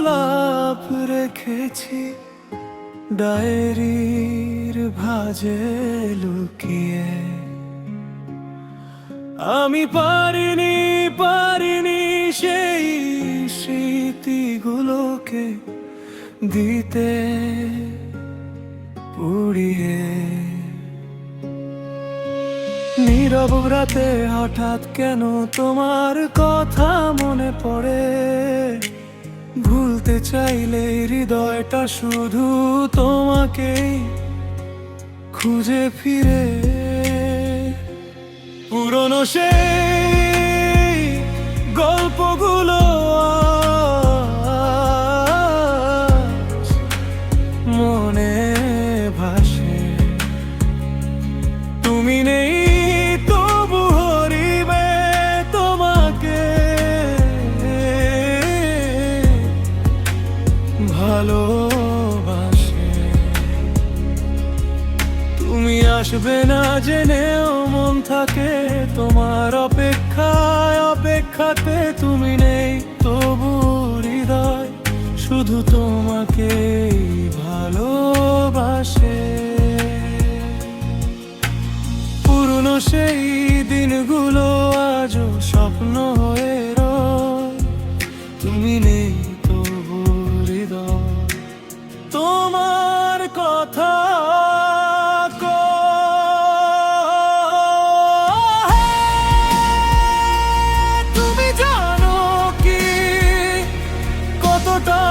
গোলাপ রেখেছি ডায়েরির ভাঁজে লুকিয়ে। আমি পারিনি সেই স্মৃতিগুলোকে দিতে পুড়িয়ে। নীরব রাতে হঠাৎ কেন তোমার কথা মনে পড়ে, ভুলতে চাইলে হৃদয়টা শুধু তোমাকেই খুঁজে ফিরে। পুরনো সেই গল্পগুলো আজ মনে ভাসে। তুমি নেই তবু হরিবে তোমাকে ভালোবাসে। তুমি আসবে না জেনেও মন থাকে তোমার অপেক্ষাতে। তুমি নেই তবু হৃদয় শুধু তোমাকেই ভালোবাসে। পুরনো সেই দিনগুলো আজও স্বপ্ন হয়ে রয়। তুমি নেই তবু হৃদয় তোমার কথা তুমি জানো কি কতটা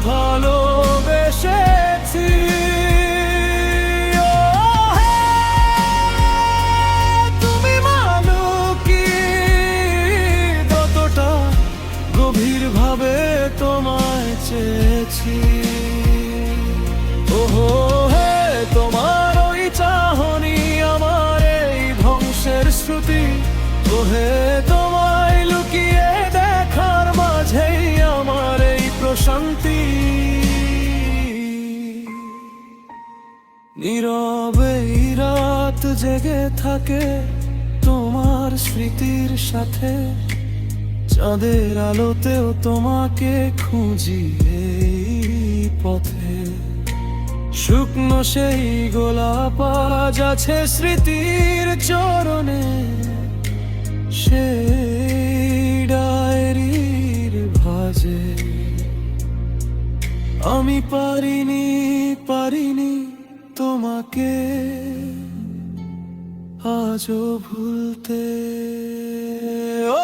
ভালোবেসেছি। তুমি মানো কি কতটা গভীরভাবে তোমায় চেয়েছি। ওহো হে তোমার ওই চাহনি আমার এই ধ্বংসের শ্রুতি। ওহে তোমায় লুকিয়ে দেখার মাঝেই আমার এই প্রশান্তি। নীরবে রাত জেগে থাকে তোমার স্মৃতির সাথে। চাঁদের আলোতেও তোমাকে খুঁজি এই পথে। শুকনো সেই গোলাপ আজ আছে স্মৃতির চরণে। সেই ডায়েরির ভাঁজে আমি পারিনি তোমাকে আজও ভুলতে। ও